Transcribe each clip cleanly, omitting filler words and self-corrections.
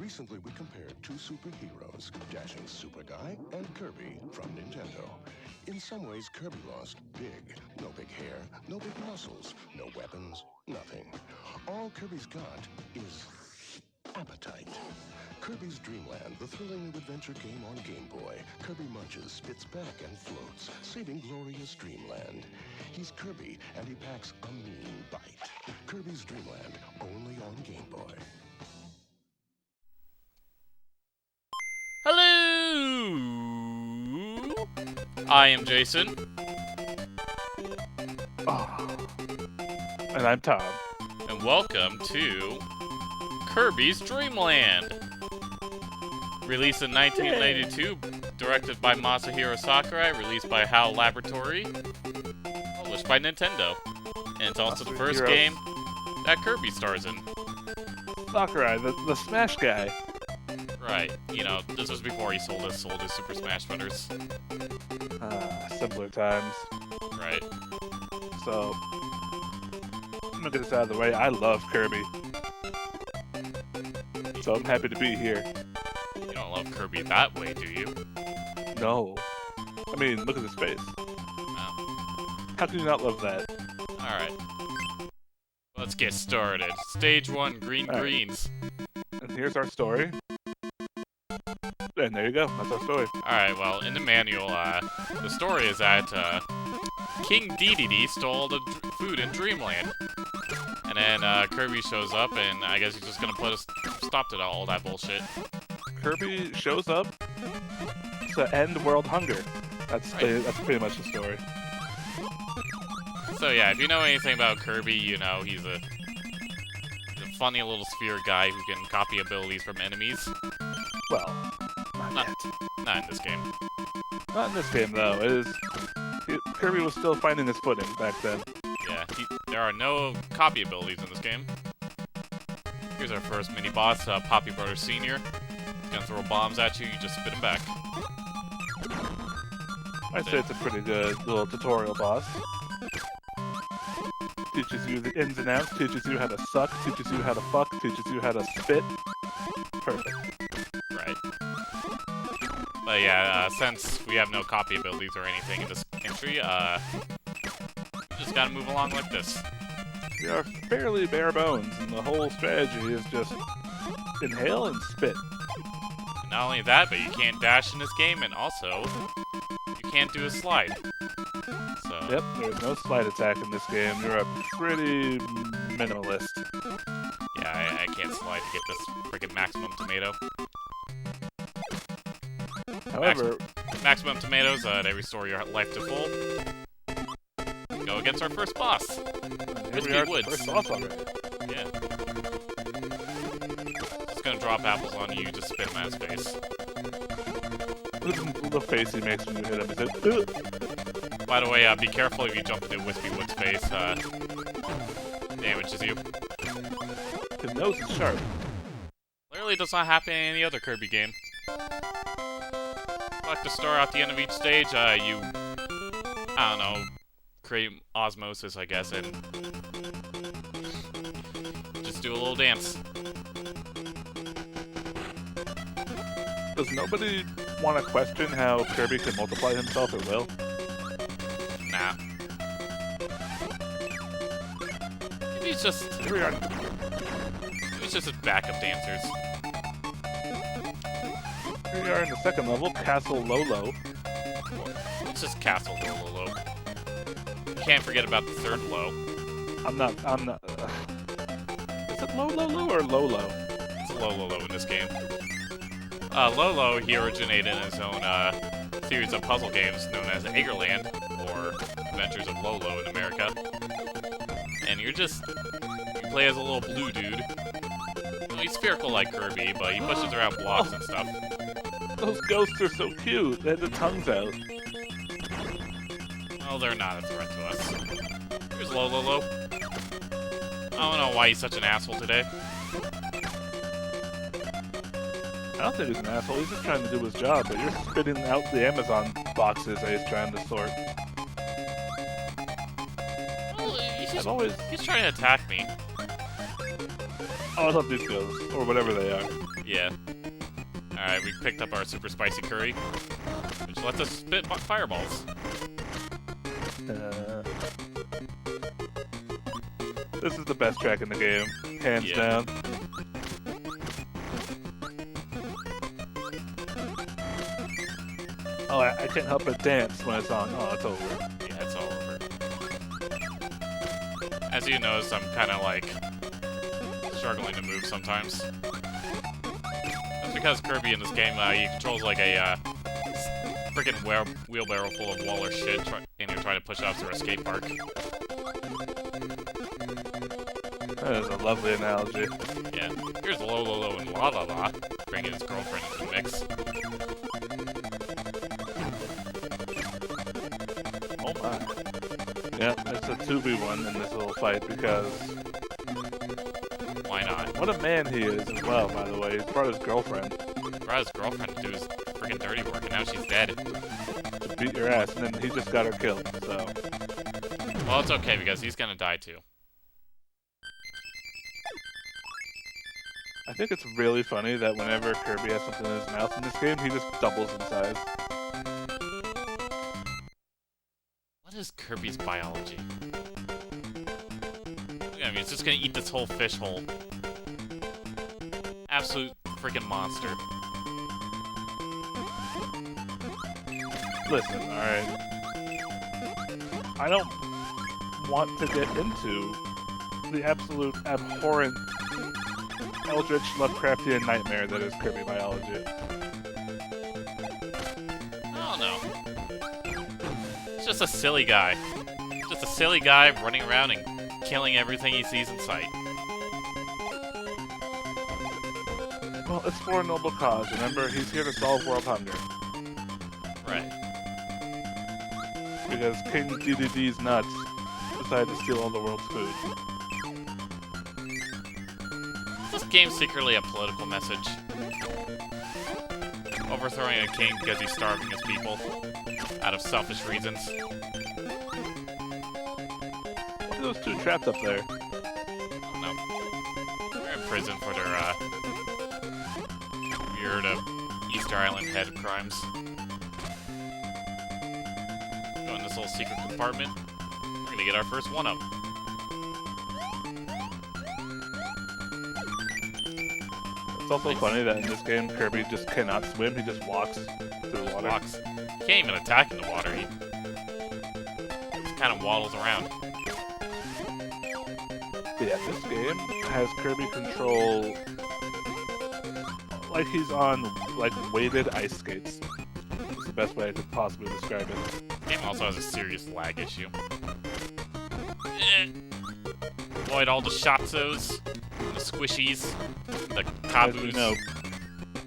Recently, we compared two superheroes, dashing Super Guy and Kirby from Nintendo. In some ways, Kirby lost big. No big hair, no big muscles, no weapons, nothing. All Kirby's got is appetite. Kirby's Dream Land, the thrilling new adventure game on Game Boy. Kirby munches, spits back, and floats, saving glorious Dreamland. He's Kirby, and he packs a mean bite. Kirby's Dream Land, only on Game Boy. Hello! I am Jason. And I'm Tom. And welcome to Kirby's Dream Land. Released in 1992, directed by Masahiro Sakurai, released by HAL Laboratory, published by Nintendo. And it's also the first game that Kirby stars in. Sakurai, the Smash guy. Right, you know, this was before he sold his Super Smash Bros. Simpler times. Right. So, I'm gonna get this out of the way. I love Kirby. So I'm happy to be here. You don't love Kirby that way, do you? No. I mean, look at his face. Oh. How can you not love that? Alright. Let's get started. Stage 1, Green Greens. And here's our story. And there you go. That's our story. Alright, well, in the manual, the story is that, King Dedede stole the food in Dreamland. And then, Kirby shows up, and I guess he's just gonna put a stop to all that bullshit. Kirby shows up to end world hunger. That's pretty much the story. So yeah, if you know anything about Kirby, you know he's a funny little sphere guy who can copy abilities from enemies. Well, not yet. Not in this game. Not in this game, though. Kirby was still finding his footing back then. Yeah, there are no copy abilities in this game. Here's our first mini-boss, Poppy Brothers Sr. He's gonna throw bombs at you, you just spit them back. I'd say it's a pretty good little tutorial boss. Teaches you the ins and outs, teaches you how to suck, teaches you how to fuck, teaches you how to spit. Perfect. Right. But yeah, since we have no copy abilities or anything in this entry, we just gotta move along like this. We are fairly bare bones, and the whole strategy is just inhale and spit. And not only that, but you can't dash in this game, and also, you can't do a slide. So. Yep, there's no slide attack in this game. You're a pretty minimalist. Yeah, I can't slide to get this freaking maximum tomato. However, maximum tomatoes, they restore your life to full. Go against our first boss. Crispy Woods. First boss already. Yeah. It's gonna drop apples on you, just spit them at his face. Look at the face he makes when you hit him. Is it? By the way, be careful if you jump into Wispy Wood's face. Damages you. His nose is sharp. Clearly does not happen in any other Kirby game. Like to start out the end of each stage, you, I don't know, create osmosis, I guess, and just do a little dance. Does nobody want to question how Kirby can multiply himself at will? Nah. Maybe it's just... Here we are. Maybe it's just his backup dancers. Here we are in the second level, Castle Lololo. It's just Castle Lololo. Can't forget about the third low. I'm not, Is it Lololo or Lolo? It's Lololo in this game. Lolo, he originated in his own, series of puzzle games known as Eggerland, or Adventures of Lolo in America. And you play as a little blue dude. Well, he's spherical like Kirby, but he pushes around blocks and stuff. Those ghosts are so cute. They have the tongues out. Well, they're not a threat to us. Here's Lololo. I don't know why he's such an asshole today. I don't think he's an asshole. He's just trying to do his job, but you're spitting out the Amazon boxes that he's trying to sort. Well, he's He's trying to attack me. Oh, I love these ghosts, or whatever they are. Yeah. Alright, we picked up our super spicy curry, which lets us spit fireballs. This is the best track in the game, hands down. Oh, I can't help but dance when it's on. Oh, it's over. Yeah, it's all over. As you notice, I'm kind of like struggling to move sometimes. That's because Kirby in this game, he controls like a freaking wheelbarrow full of Waller shit, and you're trying to push off through a skate park. That is a lovely analogy. Yeah. Here's Lololo and Lololo bringing his girlfriend into the mix. Oh my. Yeah, it's a 2v1 in this little fight because... Why not? What a man he is as well, by the way. He brought his girlfriend. Brought his girlfriend to do his freaking dirty work, and now she's dead. To beat your ass, and then he just got her killed, so... Well, it's okay, because he's gonna die too. I think it's really funny that whenever Kirby has something in his mouth in this game, he just doubles in size. What is Kirby's biology? I mean, it's just gonna eat this whole fish hole. Absolute freaking monster. Listen, alright. I don't want to get into the absolute abhorrent Eldritch Lovecraftian nightmare that is Kirby biology. I don't know. It's just a silly guy. Just a silly guy running around and killing everything he sees in sight. Well, it's for a noble cause. Remember, he's here to solve world hunger. Right. Because King Dedede's nuts decided to steal all the world's food. Is this game secretly a political message? Overthrowing a king because he's starving his people out of selfish reasons. What are those two trapped up there? I don't know. They're in prison for their weird Easter Island head crimes. Go in this little secret compartment. We're gonna get our first one-up. It's also funny that in this game, Kirby just cannot swim, he just walks through water. Walks. He can't even attack in the water. He just kind of waddles around. Yeah, this game has Kirby control like he's on, like, weighted ice skates. That's the best way I could possibly describe it. The game also has a serious lag issue. Avoid all the shotzos, the squishies, the As we kaboos. know,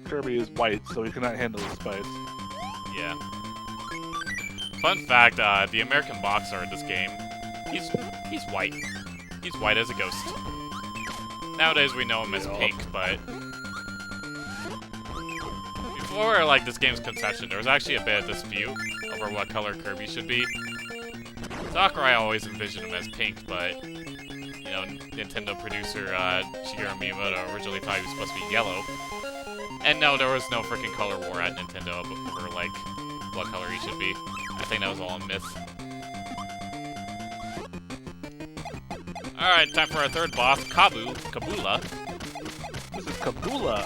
Kirby is white, so he cannot handle the spice. Yeah. Fun fact, the American boxer in this game, he's white. He's white as a ghost. Nowadays we know him as pink, but before like this game's conception, there was actually a bit of dispute over what color Kirby should be. Sakurai always envisioned him as pink, but you know, Nintendo producer Shigeru Miyamoto originally thought he was supposed to be yellow. And no, there was no freaking color war at Nintendo over like what color he should be. I think that was all a myth. Alright, time for our third boss, Kabula. This is Kabula!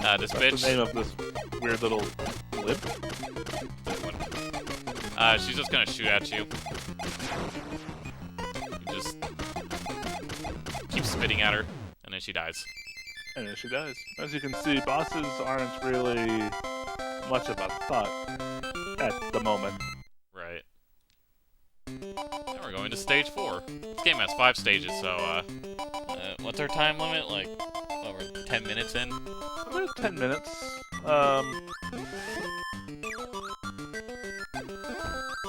Yeah. This That's bitch... the name of this weird little lip. She's just gonna shoot at you. You just keep spitting at her, and then she dies. And then she dies. As you can see, bosses aren't really much of a thought at the moment. Right. Now we're going to stage 4. This game has 5 stages, so, what's our time limit? Like, what, we're 10 minutes in? About 10 minutes.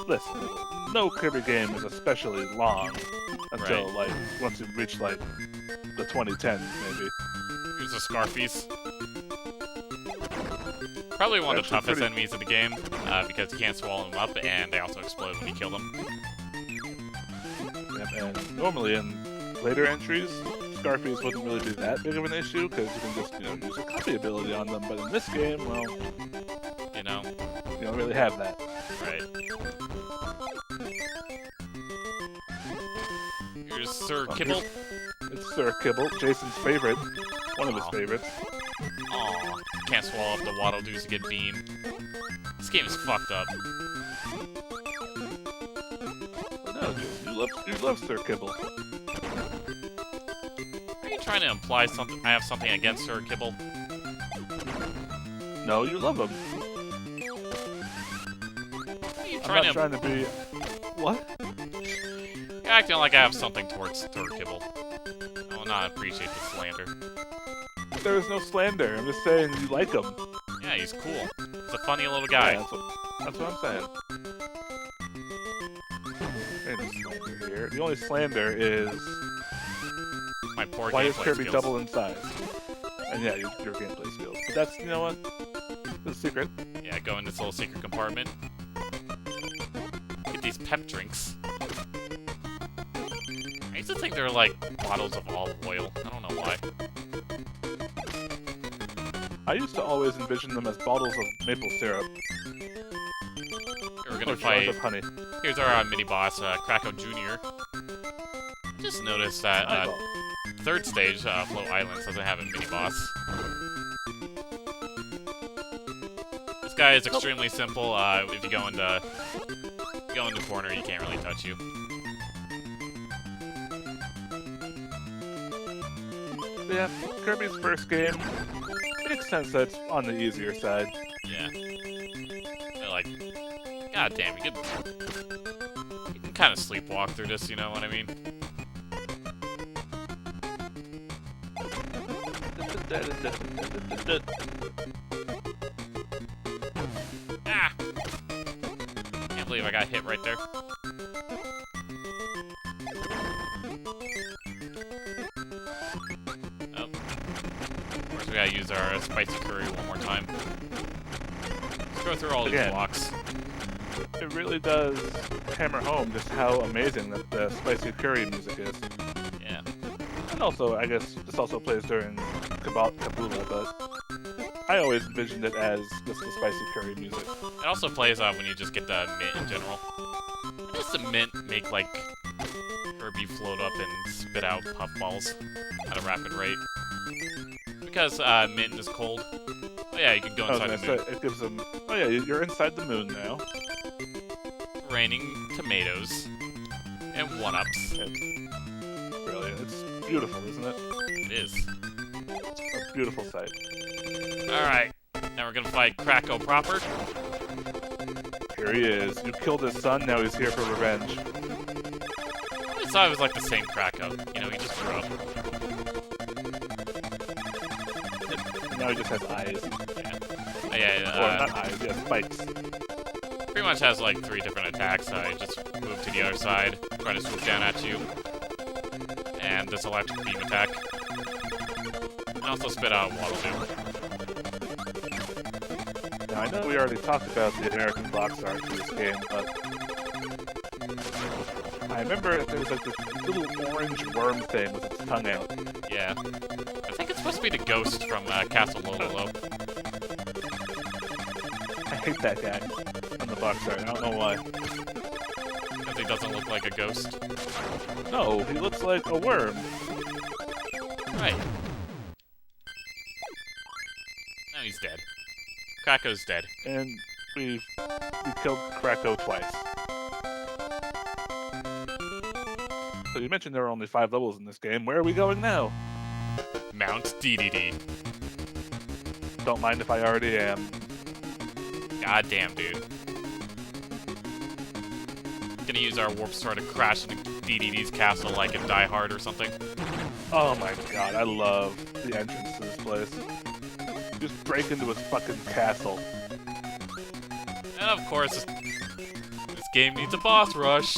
Listen, no Kirby game is especially long until, Right. like, once you reach, like, the 2010s, maybe. Here's the Scarfies. Probably one of the toughest enemies in the game, because you can't swallow them up, and they also explode when you kill them. Yep, and normally in later entries, Scarfies wouldn't really be that big of an issue because you can just, use a copy ability on them. But in this game, well, You know? you don't really have that. Right. Here's Sir Kibble. It's Sir Kibble, Jason's favorite. One of his Aw. favorites. Aw, can't swallow up the Waddle Doos to get beam. This game is fucked up. No, Jason, you love Sir Kibble. Are you trying to imply something? I have something against Sir Kibble? No, you love him. Are you I'm trying not to? trying to be... What? You're acting like I have something towards Sir Kibble. I will not appreciate the slander. There is no slander. I'm just saying you like him. Yeah, he's cool. He's a funny little guy. Yeah, that's what I'm saying. Ain't no slander here. The only slander is My poor why is gameplay Kirby skills. double in size? And yeah, your gameplay skills. But that's, you know what? It's a secret. Yeah, go in this little secret compartment. Get these pep drinks. I used to think they were like bottles of olive oil. I don't know why. I used to always envision them as bottles of maple syrup. We're gonna Or jars fight. of honey. Here's our mini boss, Krakow Jr. Just noticed that Eyeball. third stage, Float Islands, doesn't have a mini boss. This guy is extremely simple. If you go in the corner, he can't really touch you. But yeah, Kirby's first game makes sense that it's on the easier side. Yeah. They're like, god damn, you can kind of sleepwalk through this, you know what I mean? Ah! Can't believe I got hit right there. Oh. Of course, we gotta use our spicy curry one more time. Let's go through all these Again. blocks. It really does hammer home just how amazing that the spicy curry music is. Yeah. And also, I guess this also plays during Kabula, but I always envisioned it as just the spicy curry music. It also plays when you just get the mint in general. Why does the mint make, like, Kirby float up and spit out puffballs at a rapid rate? Because mint is cold. Oh yeah, you can go I was inside gonna the moon. say, it gives them... Oh yeah, you're inside the moon now. Raining tomatoes. And one-ups. It's brilliant. It's beautiful, isn't it? It is. A beautiful sight. Alright. Now we're gonna fight Krakow proper. Here he is. You killed his son, now he's here for revenge. I always thought it was like the same Krakow. You know, he just grew up. Now he just has eyes. Yeah. Or not eyes, yeah, spikes. Pretty much has like 3 different attacks. Just move to the other side, try to swoop down at you, and this electric beam attack. And also spit out Waddle Doo. Now I know we already talked about the American box art for this game, but I remember there was like this little orange worm thing with its tongue out. Yeah. I think it's supposed to be the ghost from Castle Lololo. I hate that guy on the box art. I don't know why. Because he doesn't look like a ghost. No, he looks like a worm. Right. Now he's dead. Krakow's dead. And we killed Krakow twice. So you mentioned there are only 5 levels in this game. Where are we going now? Mount Dedede. Don't mind if I already am. God damn, dude. Gonna use our warp star to crash into Dedede's castle like in Die Hard or something. Oh my god, I love the entrance to this place. Just break into his fucking castle. And of course, this game needs a boss rush.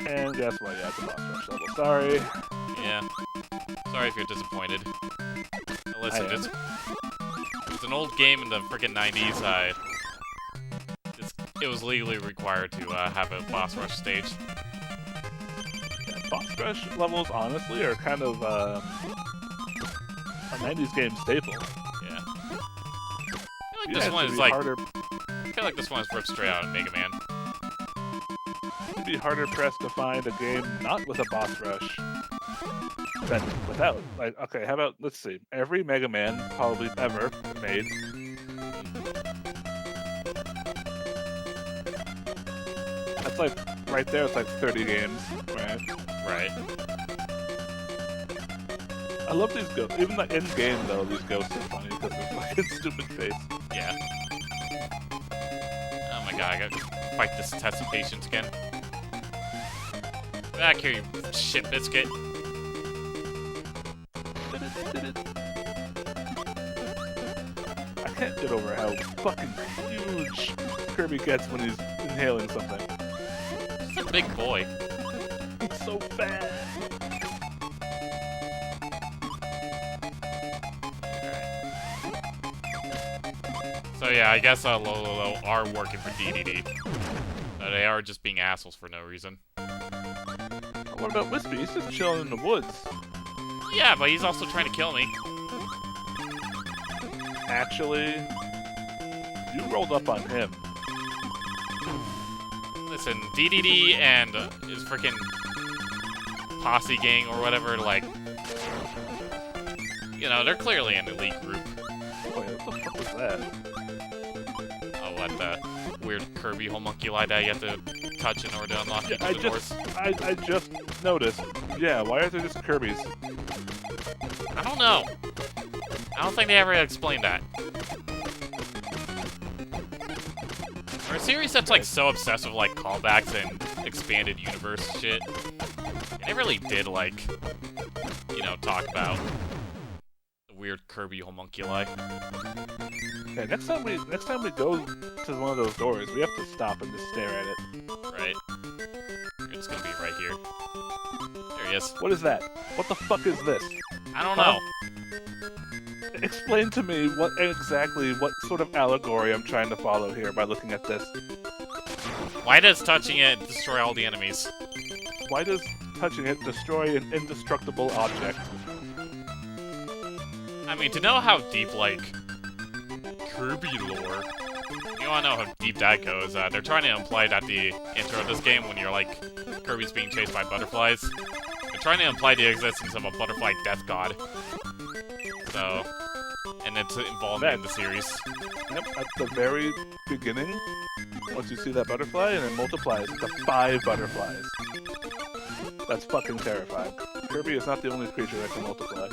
And guess what? Yeah, it's a boss rush level. Sorry. Yeah. Sorry if you're disappointed. Listen, I am. it's an old game in the frickin' 90s. It was legally required to have a boss rush stage. Yeah, boss rush levels, honestly, are kind of 90s game staple. Yeah. I feel like You'd this have one to is be like. harder. I feel like this one is ripped straight out of Mega Man. You'd be harder pressed to find a game not with a boss rush than without. Like, okay, how about, let's see, every Mega Man probably ever made. That's like, right there, it's like 30 games, right? Right. I love these ghosts. Even like in game though, these ghosts are funny because they're fucking stupid face. Yeah. Oh my god, I gotta fight this test of patience again. Back here, you shit biscuit. I can't get over how fucking huge Kirby gets when he's inhaling something. He's a big boy. He's so fat. So yeah, I guess Lololo are working for Dedede. They are just being assholes for no reason. What about Wispy? He's just chilling in the woods. Yeah, but he's also trying to kill me. Actually, you rolled up on him. Listen, Dedede and his freaking posse gang or whatever, like, you know, they're clearly an elite group. Wait, what the fuck was that? Oh, what the weird Kirby homunculi that you have to touch in order to unlock each of the doors? I just noticed. Yeah, why are there just Kirby's? I don't know. I don't think they ever explained that. For a series that's like so obsessed with like callbacks and expanded universe shit, they never really did like, you know, talk about the weird Kirby homunculi. Okay, next time we go to one of those doors, we have to stop and just stare at it. Right. It's gonna be right here. There he is. What is that? What the fuck is this? I don't know. Explain to me what sort of allegory I'm trying to follow here by looking at this. Why does touching it destroy all the enemies? Why does touching it destroy an indestructible object? I mean, to know how deep, like, Kirby lore, you wanna know how deep that goes, they're trying to imply that the intro of this game, when you're, like, Kirby's being chased by butterflies, they're trying to imply the existence of a butterfly death god. So, and it's involved in the series. Yep, at the very beginning, once you see that butterfly, and it multiplies to 5 butterflies. That's fucking terrifying. Kirby is not the only creature that can multiply.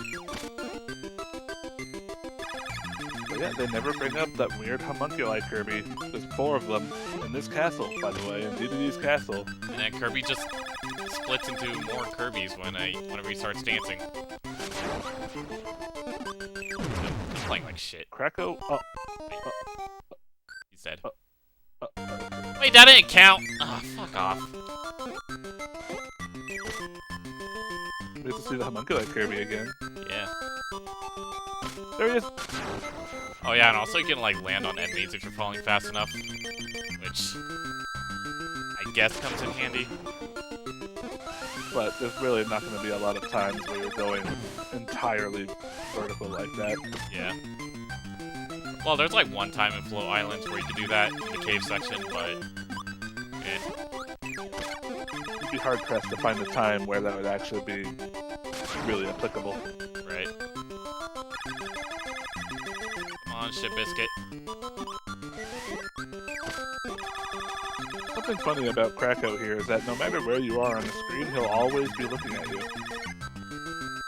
But yeah, they never bring up that weird homunculi Kirby. There's 4 of them in this castle, by the way, in Dedede's castle. And then Kirby just splits into more Kirbys whenever he starts dancing. I'm playing like shit. Kracko? He's dead. Wait, that didn't count! Oh, fuck off. We have to see the homunculi Kirby again. Yeah. There he is! Oh yeah, and also you can like land on enemies if you're falling fast enough, which I guess comes in handy. But there's really not going to be a lot of times where you're going entirely vertical like that. Yeah. Well, there's like one time in Float Islands where you can do that in the cave section, but You'd be hard-pressed to find a time where that would actually be really applicable. Right. Come on, shit biscuit. Something funny about Kracko here is that no matter where you are on the screen, he'll always be looking at you.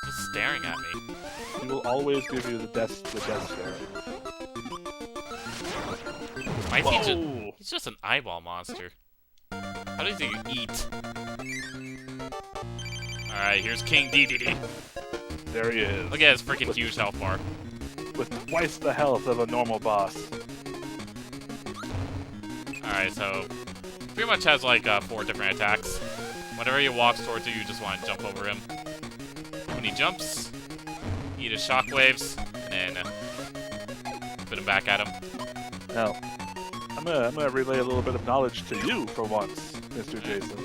Just staring at me. He will always give you the death stare. Why is he's just an eyeball monster. How does he eat? Alright, here's King Dedede. There he is. Look at his freaking huge health bar. With twice the health of a normal boss. Alright, so pretty much has like 4 different attacks. Whenever he walks towards you, you just want to jump over him. When he jumps, eat his shockwaves, and then put him back at him. Now, I'm gonna relay a little bit of knowledge to you for once, Mr. Jason.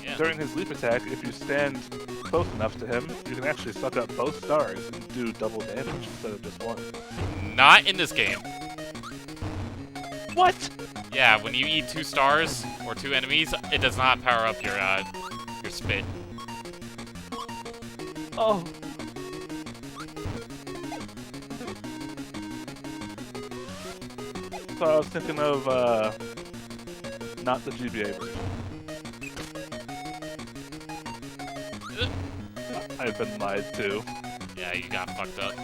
Yeah. During his leap attack, if you stand close enough to him, you can actually suck up both stars and do double damage instead of just one. Not in this game. What? Yeah, when you eat 2 stars or 2 enemies, it does not power up your spit. Oh. So I was thinking of, not the GBA version. I've been lied to. Yeah, you got fucked up.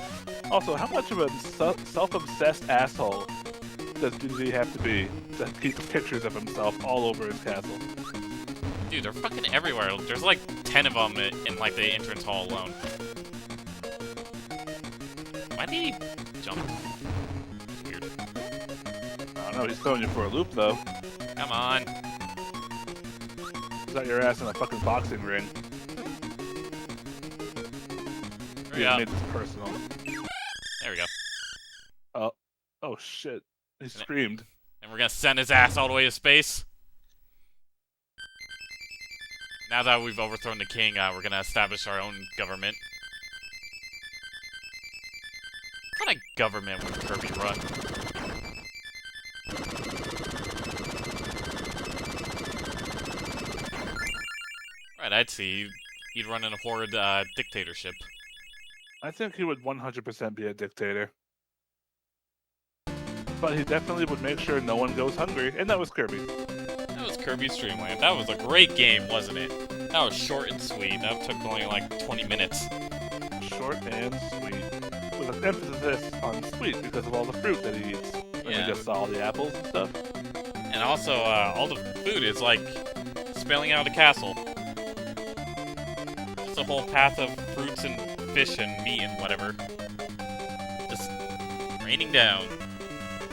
Also, how much of a self-obsessed asshole does Dedede have to be to keep pictures of himself all over his castle? Dude, they're fucking everywhere. There's like 10 of them in like the entrance hall alone. Why did he jump? It's weird. I don't know, he's throwing you for a loop though. Come on. He's got your ass in a fucking boxing ring. He made this personal. There we go. Oh shit. He screamed. And we're gonna send his ass all the way to space. Now that we've overthrown the king, we're gonna establish our own government. What kind of government would Kirby run? Right, I'd see. He'd run in a horrid dictatorship. I think he would 100% be a dictator. But he definitely would make sure no one goes hungry, and that was Kirby. That was Kirby's Dream Land. That was a great game, wasn't it? That was short and sweet. That took only like 20 minutes. Short and sweet. With an emphasis on sweet because of all the fruit that he eats. And we just saw all the apples and stuff. And also, all the food is like spilling out of the castle. Just a whole path of fruits and fish and meat and whatever. Just raining down.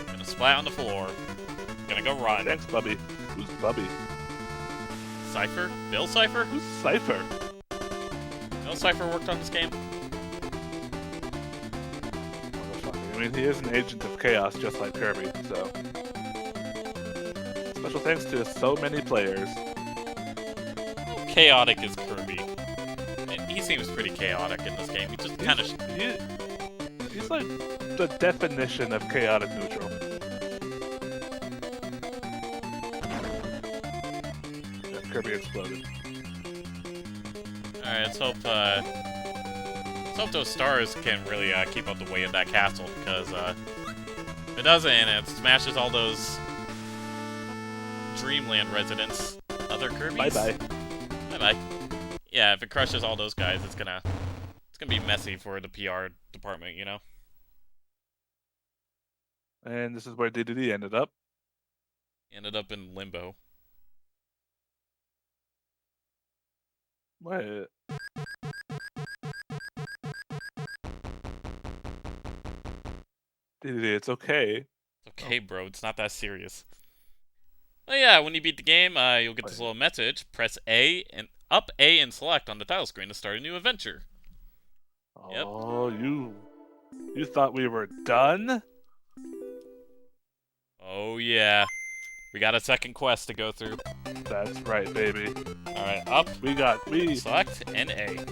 Gonna splat on the floor. Gonna go run. Thanks, Bubby. Who's Bubby? Cypher? Bill Cypher? Who's Cypher? Bill Cypher worked on this game? I mean, he is an agent of chaos just like Kirby, so... Special thanks to so many players. How chaotic is Kirby? He seems pretty chaotic in this game. He just kind of... He's like the definition of chaotic neutral. Yeah, Kirby exploded. Alright, let's hope those stars can really keep up the weight of that castle, because if it doesn't, and it smashes all those Dreamland residents, other Kirby's. Bye-bye. Bye-bye. Yeah, if it crushes all those guys, it's gonna be messy for the PR department, you know? And this is where Dedede ended up. Ended up in limbo. What? Dedede, it's okay. It's okay, bro. It's not that serious. Oh yeah, when you beat the game, you'll get this little message. Press A and up A and select on the title screen to start a new adventure. Oh, yep. You thought we were done? Oh yeah. We got a second quest to go through. That's right, baby. Alright, up. Select and A.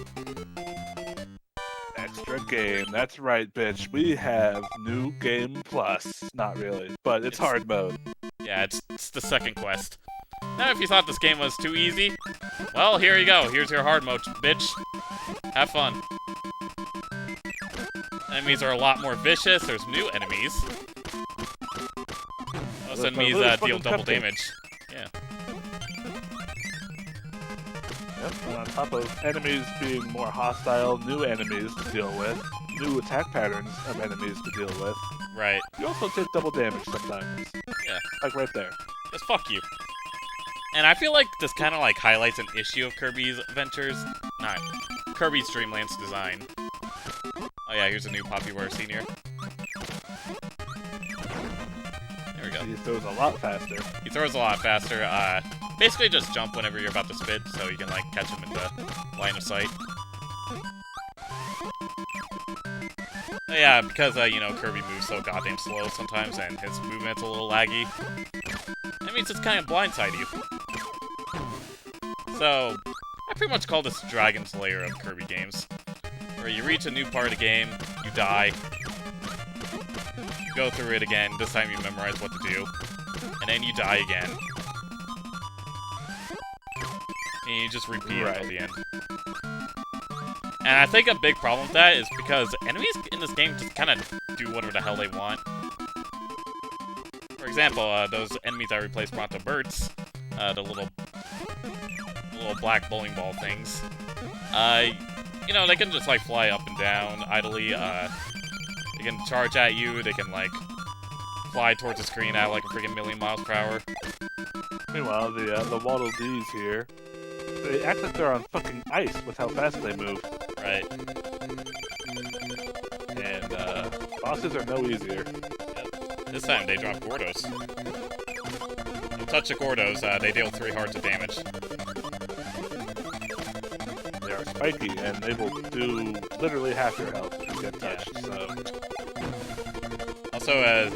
Extra game. That's right, bitch. We have New Game Plus. Not really, but it's hard mode. Yeah, it's the second quest. Now, if you thought this game was too easy, well, here you go. Here's your hard mode, bitch. Have fun. Enemies are a lot more vicious. There's new enemies. Those enemies deal double damage. Yeah. Yep, and on top of enemies being more hostile, new enemies to deal with, new attack patterns of enemies to deal with. Right. You also take double damage sometimes. Yeah. Like right there. Just fuck you. And I feel like this kind of like highlights an issue of Kirby's Adventures. Not Kirby's Dream Land's design. Oh yeah, here's a new Poppyware Senior. There we go. He throws a lot faster. He throws a lot faster. Basically just jump whenever you're about to spit, so you can like catch him in the line of sight. Oh, yeah, because you know, Kirby moves so goddamn slow sometimes, and his movement's a little laggy. That means it's kind of blindside you. So, I pretty much call this Dragon's Lair of Kirby games. Where you reach a new part of the game, you die, you go through it again, this time you memorize what to do, and then you die again. And you just repeat it at the end. And I think a big problem with that is because enemies in this game just kind of do whatever the hell they want. For example, those enemies I replaced Bronto Birds, the little black bowling ball things, you know, they can just, like, fly up and down idly, they can charge at you, they can, like, fly towards the screen at, like, a freaking million miles per hour. Meanwhile, the Waddle Dees here, they act like they're on fucking ice with how fast they move. Right. And, bosses are no easier. Yep. This time they drop Gordos. Don't touch the Gordos, they deal 3 hearts of damage. They are spiky, and they will do literally half your health if you get touched, so... Also,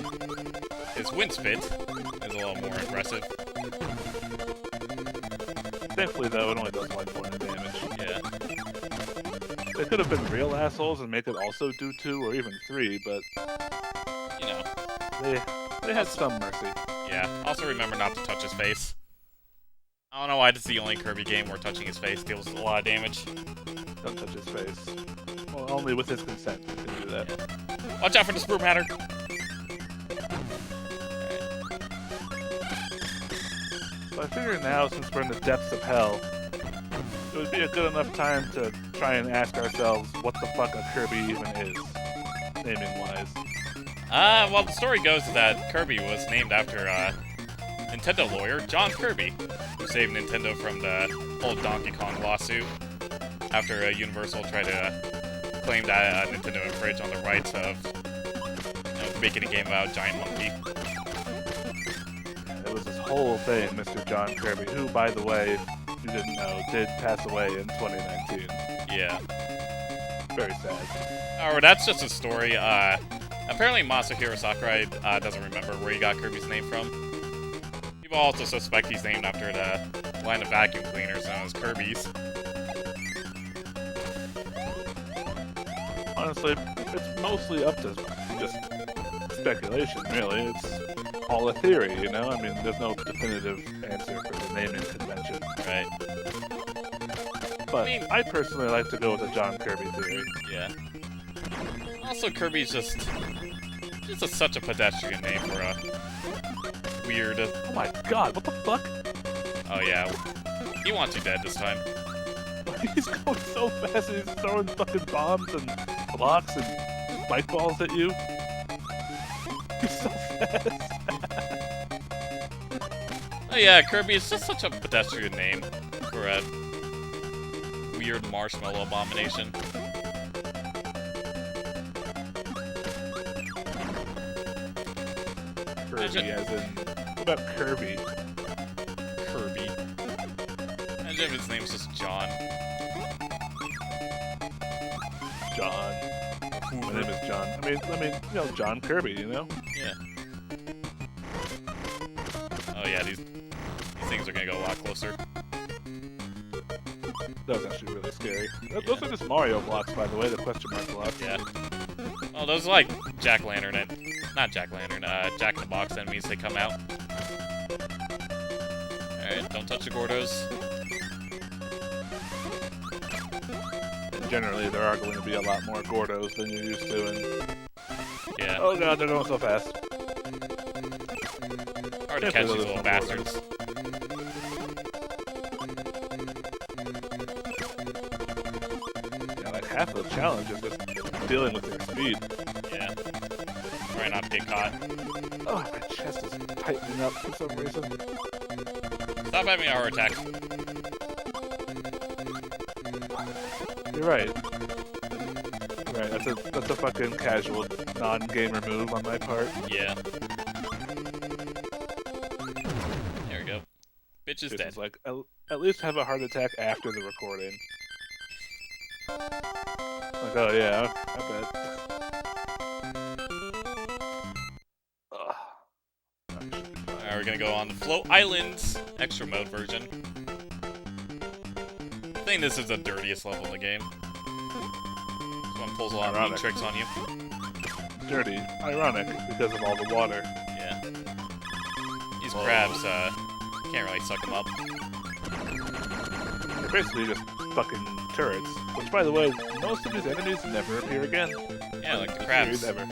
his Wind Spit is a little more aggressive. Thankfully, though, it only does 1 point of damage. Yeah. They could have been real assholes and make it also do 2 or even 3, but... You know. They had some mercy. Yeah. Also remember not to touch his face. I don't know why this is the only Kirby game where touching his face deals a lot of damage. Don't touch his face. Well, only with his consent you can do that. Yeah. Watch out for the Spur Matter! So I figure now, since we're in the depths of hell, it would be a good enough time to try and ask ourselves what the fuck a Kirby even is, naming-wise. Well, the story goes that Kirby was named after, Nintendo lawyer John Kirby, who saved Nintendo from the whole Donkey Kong lawsuit after Universal tried to claim that Nintendo infringed on the rights of, you know, making a game about a giant monkey. It was this whole thing, Mr. John Kirby, who, by the way, if you didn't know, did pass away in 2019. Yeah. Very sad. Oh, that's just a story. Apparently Masahiro Sakurai doesn't remember where he got Kirby's name from. People also suspect he's named after the line of vacuum cleaners known as KIRBY'S. Honestly, it's mostly up to just speculation, really. It's all a theory, you know? I mean, there's no definitive answer for the naming convention. Right. But I personally like to go with the John Kirby theory. Yeah. Also, Kirby's just such a pedestrian name for a weird... Oh my god, what the fuck? Oh yeah, he wants you dead this time. He's going so fast and he's throwing fucking bombs and blocks and spike balls at you. He's so fast. Oh yeah, Kirby is just such a pedestrian name for a weird marshmallow abomination. Kirby as in... What about Kirby? Kirby. Imagine if his name's just John. John. My name is John. I mean, you know, John Kirby, you know? Yeah. Oh yeah, these things are gonna go a lot closer. That was actually really scary. Those are just Mario blocks, by the way, the question mark blocks. Yeah. Oh, those are like Jack-Lantern and... Not Jack-Lantern, Jack-in-the-Box enemies, they come out. Alright, don't touch the Gordos. And generally, there are going to be a lot more Gordos than you're used to, and... Yeah. Oh god, they're going so fast. Hard to catch these little bastards. Yeah, like half of the challenge is just dealing with their speed. Yeah. Try not to get caught. Oh, my chest is tightening up for some reason. Stop having a heart attack. You're right. That's a fucking casual non-gamer move on my part. Yeah. There we go. Bitch is dead. Like, at least have a heart attack after the recording. Like, oh yeah, I bet. Alright, we're gonna go on the Float Islands extra mode version. think this is the dirtiest level in the game. This one pulls a lot of neat tricks on you. Dirty. Ironic, because of all the water. Yeah. These crabs, can't really suck them up. They're basically just fucking turrets. Which, by the way, most of these enemies never appear again. Yeah, like the crabs. Ever.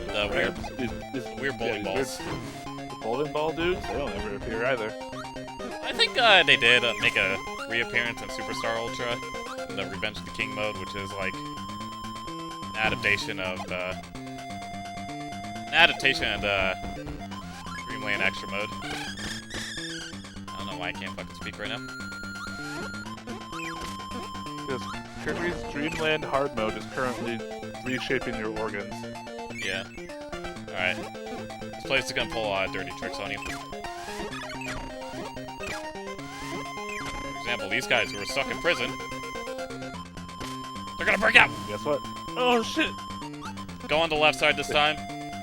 The weird bowling balls. The bowling ball dudes, they don't ever appear either. I think they did make a reappearance in Superstar Ultra, the Revenge of the King mode, which is like an adaptation of the Dreamland Extra mode. I don't know why I can't fucking speak right now. Because Kirby's Dreamland Hard mode is currently reshaping your organs. Yeah. Alright. This place is gonna pull a lot of dirty tricks on you. For example, these guys who are stuck in prison. They're gonna break out! Guess what? Oh shit! Go on the left side this time.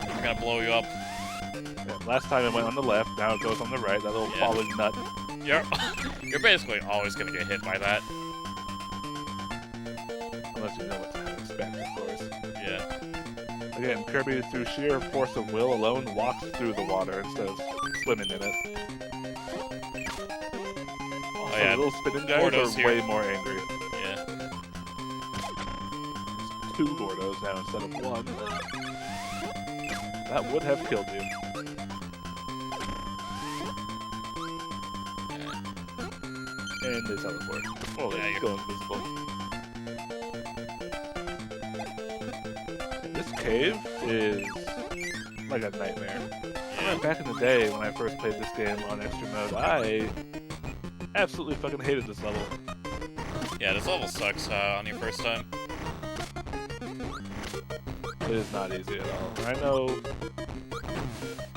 We're gonna blow you up. Yeah, last time it went on the left, now it goes on the right, that little falling nut. You're basically always gonna get hit by that. Unless you know what to expect, of course. Yeah. Again, Kirby, through sheer force of will alone, walks through the water instead of swimming in it. Also, yeah. the little spinning guys Gordos are here. way more angry. Yeah. There's 2 Gordos now instead of 1. That would have killed you. And they teleport. Oh, Yeah, they you- go invisible. This cave is like a nightmare. Back in the day when I first played this game on extra mode, I absolutely fucking hated this level. Yeah, this level sucks on your first time. It is not easy at all. I know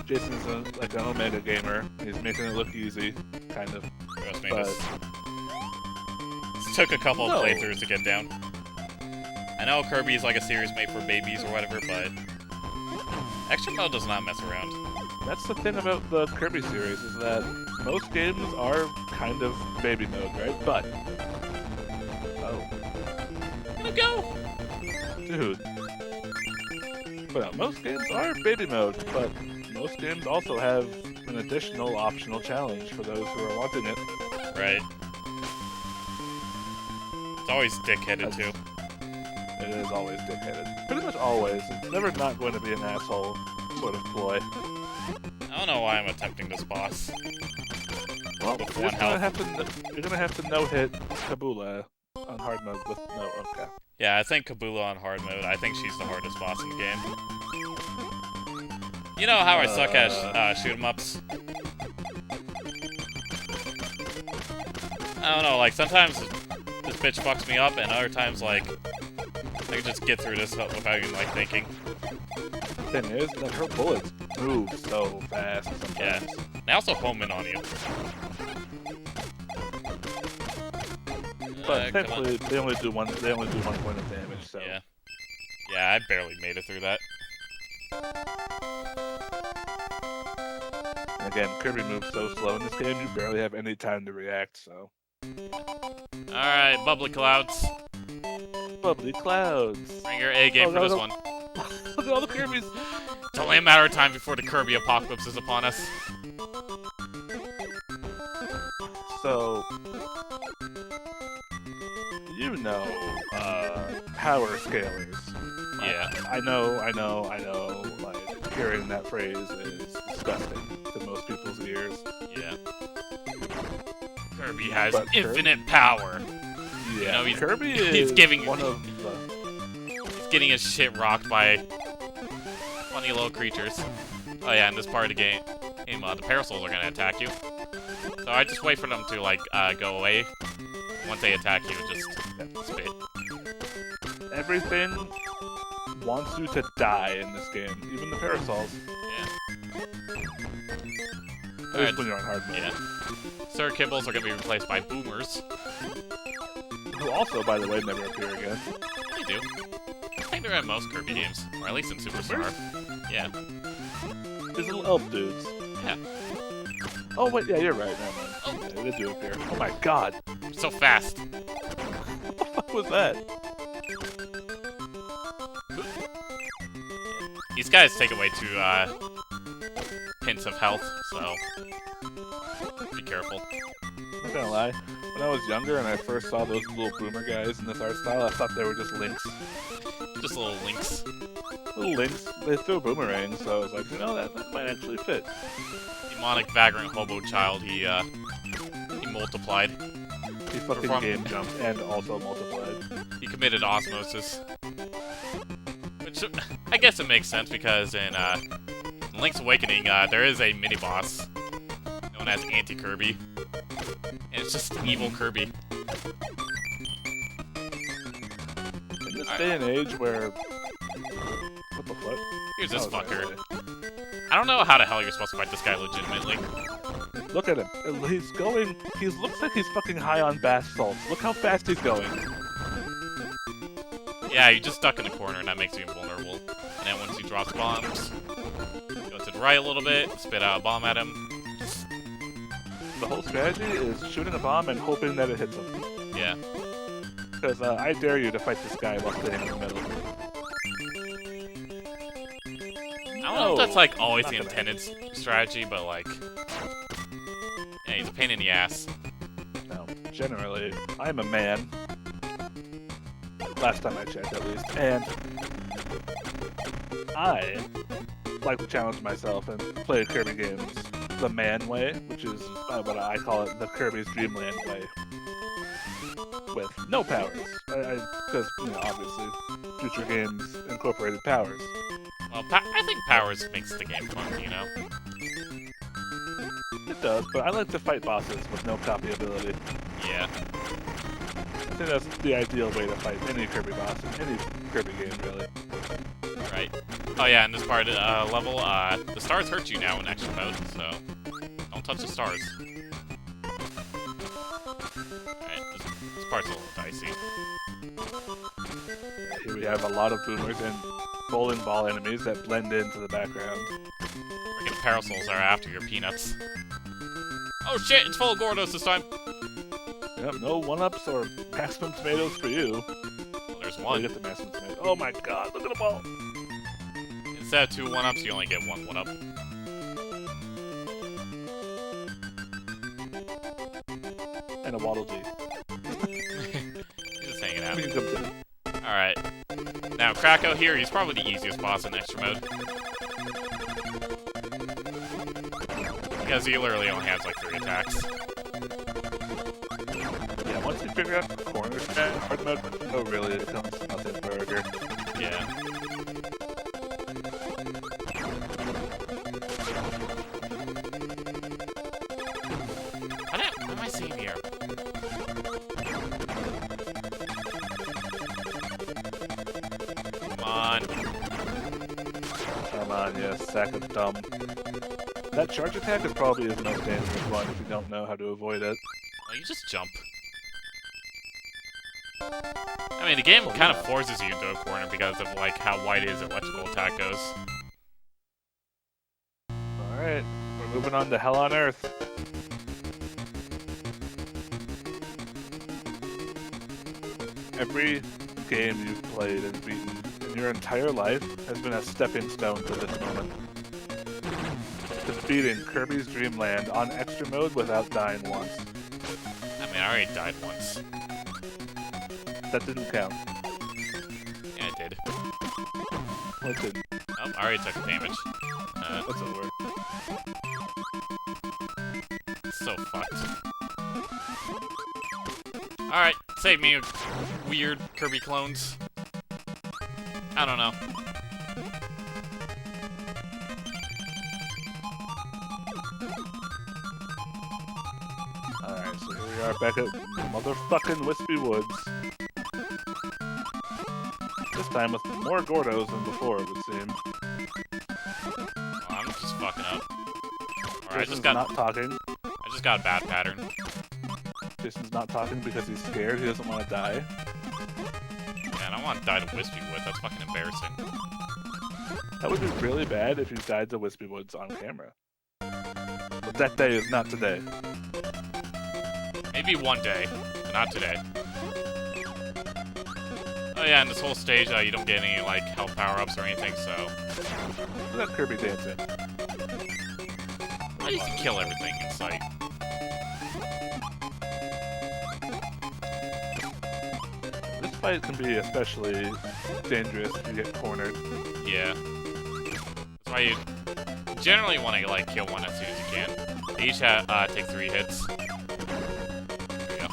Jason's like an Omega gamer. He's making it look easy, kind of. Trust me, But this took a couple of playthroughs to get down. I know Kirby's like a series made for babies or whatever, but extra mode does not mess around. that's the thing about the Kirby series, is that most games are kind of baby mode, right? But Go! dude. But most games are baby mode, but most games also have an additional optional challenge for those who are wanting it. Right. It's always dick-headed too. It is always dick-headed. Pretty much always. It's never not going to be an asshole sort of ploy. I don't know why I'm attempting this boss. Well, With you're one health. gonna have to no-hit Kabula on hard mode with no. Okay. Yeah, I think Kabula on hard mode, I think she's the hardest boss in the game. You know how I suck at shoot 'em ups? I don't know, like sometimes this bitch fucks me up, and other times like I can just get through this without even like thinking. Thing is that her bullets move so fast sometimes. Yeah. They also home in on you. But come on. thankfully they only do one point of damage, so Yeah. Yeah, I barely made it through that. and again, Kirby moves so slow in this game you barely have any time to react, so. Alright, Bubbly Clouds. Bubbly Clouds. Bring your A game for this one. Look at all the Kirby's. It's only a matter of time before the Kirby apocalypse is upon us. So, you know, power scalers. Yeah. I know, like, hearing that phrase is disgusting to most people's ears. Yeah. Kirby has But infinite power. Yeah, You know, Kirby he's is giving- one of the... He's getting his shit rocked by funny little creatures. Oh yeah, in this part of the game, the parasols are gonna attack you. So I just wait for them to, like, go away. Once they attack you, just spit. Everything wants you to die in this game, even the parasols. Yeah. At least when you're on hard mode. Yeah. Sir Kibbles are gonna be replaced by boomers. Who also, by the way, never appear again. They do. I think they're in most Kirby games, or at least in Superstar. Yeah. These little elf dudes. Yeah. Oh wait, yeah, you're right. Never mind. Oh. Yeah, they do appear. Oh my god. It's so fast. What the fuck was that? These guys take away 2 hints of health, so be careful. I'm not gonna lie. When I was younger and I first saw those little boomer guys in this art style, I thought they were just links. Just little links. Little links. They threw boomerangs, so I was like, you know, that might actually fit. Demonic vagrant hobo child, he multiplied. He fucking game jumped and also multiplied. He committed osmosis. Which, I guess it makes sense because in Link's Awakening, there is a mini-boss known as Anti-Kirby. And it's just evil Kirby. In this day and age where... What the fuck? Here's this fucker. I don't know how the hell you're supposed to fight this guy legitimately. Look at him. He's going... He looks like he's fucking high on bath salts. Look how fast he's going. Yeah, you're just stuck in the corner and that makes you invulnerable. And then once he drops bombs, go to the right a little bit, spit out a bomb at him. The whole strategy is shooting a bomb and hoping that it hits him. Yeah. Because I dare you to fight this guy while staying in the middle. I don't know if that's like always the intended strategy, but like... Yeah, he's a pain in the ass. No, generally, I'm a man. Last time I checked, at least. And I like to challenge myself and play Kirby games the man way, which is what I call it, the Kirby's Dreamland way. With no powers. Because, you know, obviously, future games incorporated powers. Well, I think powers makes the game fun, you know? It does, but I like to fight bosses with no copy ability. Yeah. I think that's the ideal way to fight any Kirby boss in any Kirby game, really. Right. Oh yeah, in this part level, the stars hurt you now in extra mode, so don't touch the stars. Alright, this part's a little dicey. Here we have a lot of boomers and bowling ball enemies that blend into the background. Freaking parasols are after your peanuts. Oh shit, it's full of Gordos this time! Yep, no one-ups or maximum tomatoes for you. Well, there's Oh, one. you get the maximum tomatoes. Oh my god, look at them all! Instead of 2 1-ups, you only get 1 1-up. And a Waddle Dee. He's just hanging out. We can come to Alright. Now, Krakow here, he's probably the easiest boss in extra mode. Because he literally only has like 3 attacks. Yeah, once you figure out the corner strat, hard mode, oh really, it becomes nothing burger. Yeah. What am I seeing here? Come on. Come on, you sack of dumb. That charge attack is probably his most dangerous one if you don't know how to avoid it. Well, you just jump. I mean, the game kind of forces you into a corner because of, like, how wide his electrical attack goes. Alright, we're moving on to Hell on Earth. Every game you've played and beaten in your entire life has been a stepping stone to this moment. Defeating Kirby's Dream Land on extra mode without dying once. I mean, I already died once. That didn't count. Yeah, it did. Well, it didn't. Oh, I already took damage. That's over. So fucked. Alright, save me, weird Kirby clones. I don't know. Alright, so here we are back at motherfucking Wispy Woods. This time with more Gordos than before, it would seem. Oh, I'm just fucking up. Alright, Jason's not talking. I just got a bad pattern. Jason's not talking because he's scared. He doesn't want to die. Man, I don't want to die to Wispy Wood. That's fucking embarrassing. That would be really bad if you died to Wispy Woods on camera. But that day is not today. Maybe one day. Not today. Oh yeah, in this whole stage, you don't get any, like, health power-ups or anything, so... Look at Kirby dancing. Well, you can kill everything in sight. This fight can be especially dangerous if you get cornered. Yeah. That's why you generally want to, like, kill one as soon as you can. They each take 3 hits. There you go.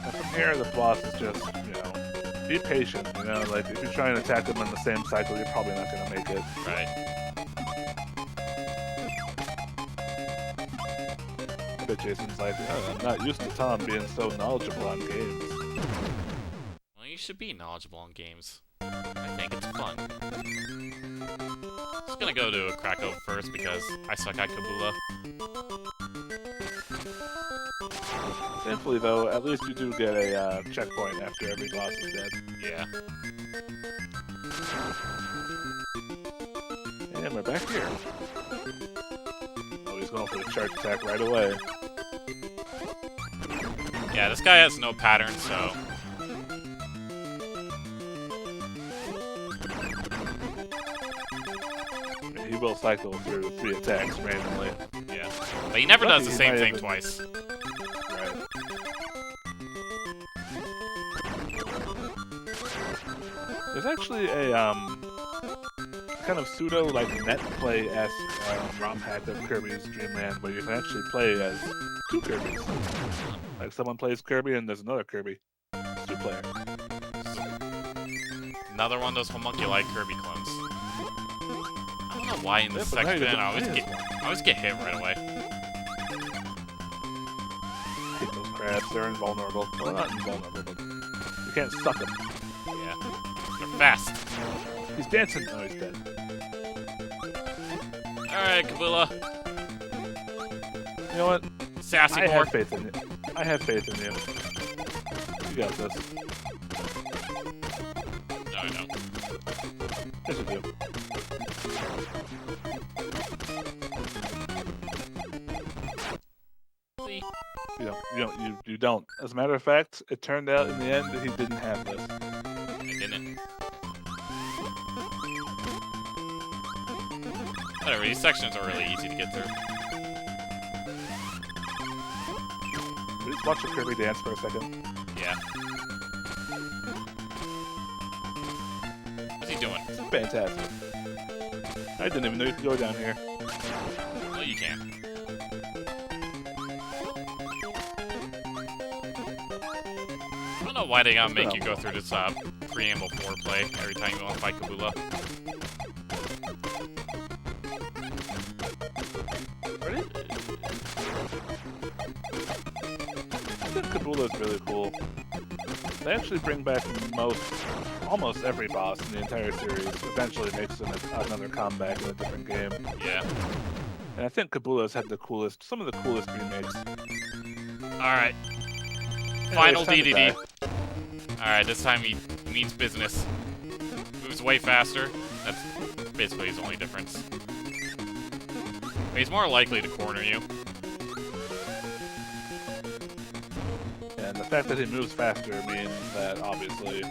And from here, the boss is just, you know, be patient, you know, like, if you try and attack them in the same cycle, you're probably not going to make it. Right. I bet Jason's like, oh, I'm not used to Tom being so knowledgeable on games. Well, you should be knowledgeable on games. I think it's fun. Just gonna go to Krakow first because I suck at Kabula. Thankfully, though, at least you do get a checkpoint after every boss is dead. Yeah. And we're back here. Oh, he's going for the charge attack right away. Yeah, this guy has no pattern, so... He will cycle through 3 attacks randomly. Yeah. But he never does the He same might thing have- twice. Right. There's actually a kind of pseudo like net play-esque ROM hack of Kirby's Dream Land where you can actually play as 2 Kirbys. Like someone plays Kirby and there's another Kirby. It's 2-player. Another one of those homunculi Kirby clones. I don't know why in this Yeah, but now section you I always get hit right away. I hate those crabs. They're invulnerable. Well, not invulnerable, but you can't suck them. Yeah. They're fast. He's dancing. Oh, he's dead. Alright, Kabula. You know what? Sassy I more. have faith in you. I have faith in you. You got this. No, I don't. Yes, you do. See? You don't. As a matter of fact, it turned out in the end that he didn't have this. I didn't. Whatever, these sections are really easy to get through. We just watch the Kirby dance for a second. Yeah. What's he doing? Fantastic. I didn't even know you could go down here. Well, you can. I don't know why they gotta make you go through this preamble foreplay every time you want to fight Kabula. Ready? I think Kabula is really cool. They actually bring back almost every boss in the entire series. Eventually makes them another comeback in a different game. Yeah. And I think Kabula's had some of the coolest remakes. Alright. Final DDD. Alright, this time he means business. Moves way faster. That's basically his only difference. But he's more likely to corner you. And the fact that he moves faster means that, obviously,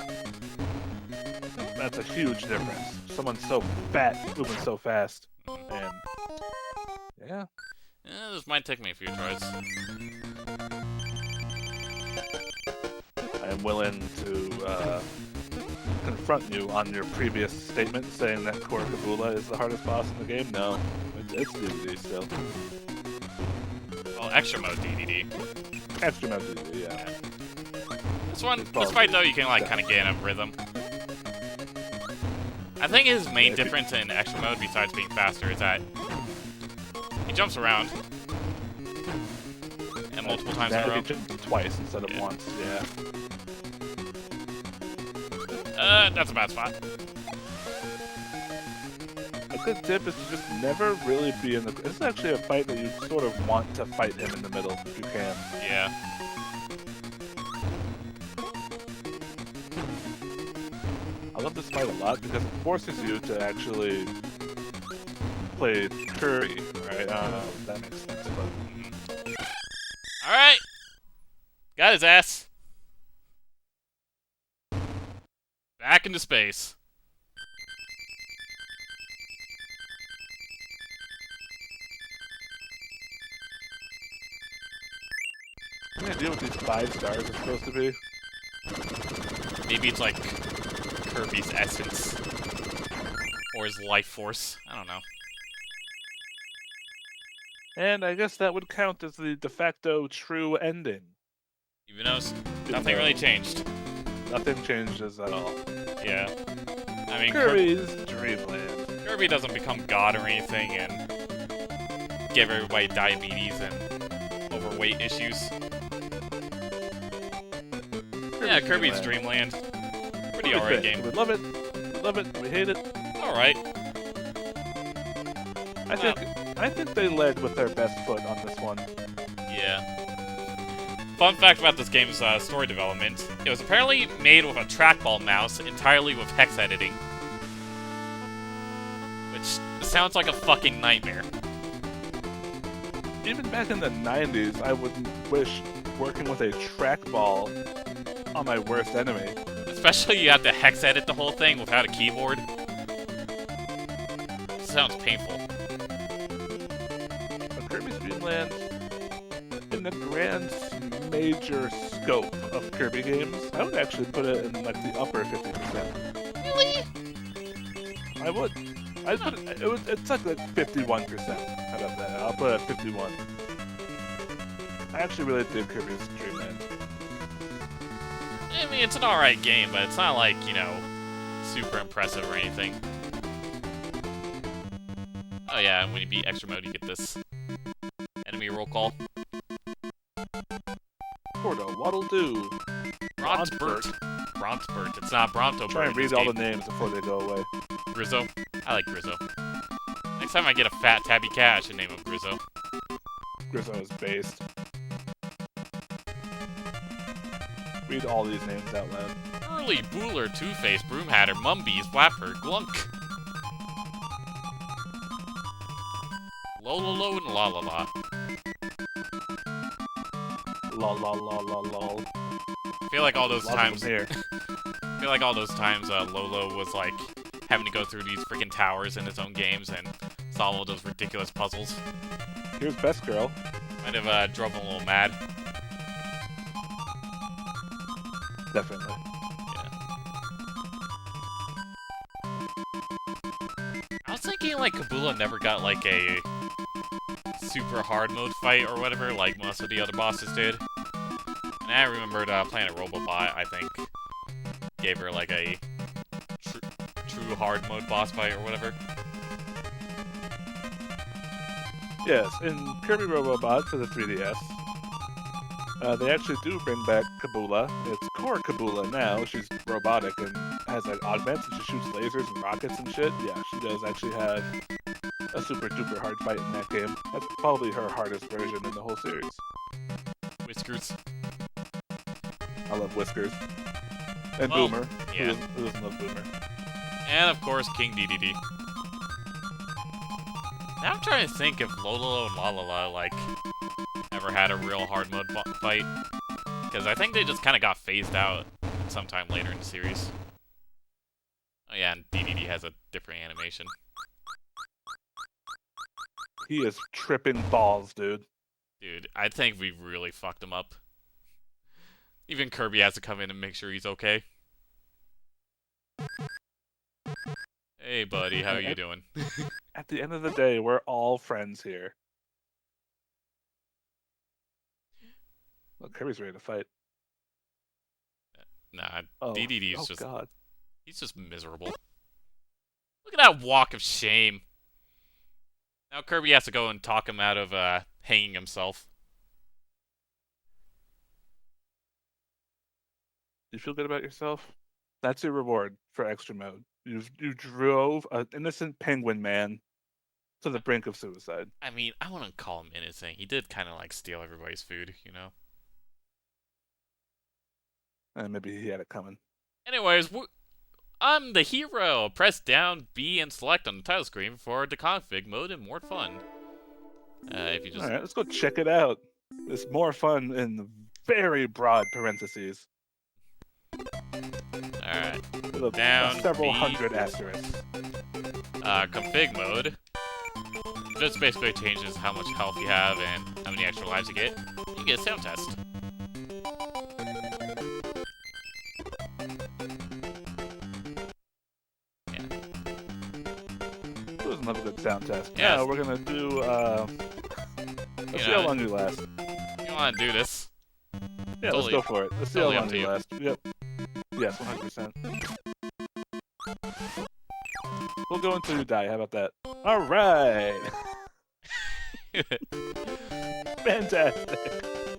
that's a huge difference. Someone's so fat, moving so fast. And, yeah. This might take me a few tries. I am willing to confront you on your previous statement saying that Core Kabula is the hardest boss in the game. No, it's DDD still. Well, extra mode DDD. Extra mode DDD, yeah. This fight though, you can like kind of get in a rhythm. I think his main difference in extra mode, besides being faster, is that he jumps around and multiple times in a row. He jumps twice instead of once, yeah. That's a bad spot. A good tip is to just never really be in the... This is actually a fight that you sort of want to fight him in the middle, if you can. Yeah. I love this fight a lot because it forces you to actually play Kirby, right? I don't know if that makes sense, but... Alright! Got his ass. Back into space. What do you do with these 5 stars are supposed to be? Maybe it's like Kirby's essence. Or his life force. I don't know. And I guess that would count as the de facto true ending. Even though nothing really changed. Nothing changes at all. Yeah. I mean, Kirby's Dreamland. Kirby doesn't become God or anything and give everybody diabetes and overweight issues. Yeah, Kirby's Dreamland. Pretty alright game. We love it. We love it. We hate it. Alright. I think they led with their best foot on this one. Yeah. Fun fact about this game's story development. It was apparently made with a trackball mouse entirely with hex editing. Which sounds like a fucking nightmare. Even back in the 90s, I wouldn't wish working with a trackball on my worst enemy. Especially you have to hex edit the whole thing without a keyboard. Sounds painful. But Kirby's Dream Land, in the grand major scope of Kirby games, I would actually put it in like the upper 50%. Really? I would. I'd put it's like 51%. How about that? I'll put it at 51. I actually really dig Kirby's Dream Land. I mean, it's an alright game, but it's not like, you know, super impressive or anything. Oh yeah, and when you beat Extra Mode, you get this enemy roll call. Porto, Waddle Doo. Bronsbert. Bronsbert. It's not Bronto. Try and read all the names before they go away. Grizzo. I like Grizzo. Next time I get a fat tabby cat, I should name him Grizzo. Grizzo is based. Read all these names out loud. Early, Booler, Two-Face, Broomhatter, Mumbies, Wapper, Glunk. Lololo and Lololo. Lol. I feel like all those times. Here. I feel like all those times Lolo was like having to go through these freaking towers in his own games and solve all those ridiculous puzzles. Here's Best Girl. Might have drove him a little mad. Definitely. Yeah. I was thinking like Kabula never got like a super hard mode fight or whatever like most of the other bosses did. And I remembered Planet Robobot, I think, gave her like a true hard mode boss fight or whatever. Yes, in Kirby Robobot for the 3DS, they actually do bring back Kabula. It's core Kabula now. She's robotic and has like augments and she shoots lasers and rockets and shit. Yeah, she does actually have a super duper hard fight in that game. That's probably her hardest version in the whole series. Whiskers. I love Whiskers. And Well, Boomer. yeah. Who doesn't love Boomer? And of course, King Dedede. Now I'm trying to think if Lololo and Lololo, like, ever had a real hard mode fight. Because I think they just kind of got phased out sometime later in the series. Oh yeah, and Dedede has a different animation. He is tripping balls, dude. Dude, I think we really fucked him up. Even Kirby has to come in and make sure he's okay. Hey buddy, how you doing? At the end of the day, we're all friends here. Look, Kirby's ready to fight. Nah, Oh, Dedede's just... God. He's just miserable. Look at that walk of shame. Now Kirby has to go and talk him out of hanging himself. You feel good about yourself? That's your reward for extra mode. You drove an innocent penguin man to the brink of suicide. I mean, I wouldn't call him innocent. He did kind of like steal everybody's food, you know? And maybe he had it coming. Anyways, I'm the hero. Press down B and select on the title screen for the config mode and more fun. If you just... Alright, let's go check it out. It's more fun in very broad parentheses. Alright. With Down, several B. hundred asterisks. Config mode. This basically changes how much health you have and how many extra lives you get. You get a sound test. Yeah. It was another good sound test. Yeah. Now we're gonna do, let's see how long you last. You want to do this? Yeah, Totally- let's go for it. Let's see totally how up long to you you. last. Yep. Yes, 100%. We'll go until you die. How about that? All right. Fantastic.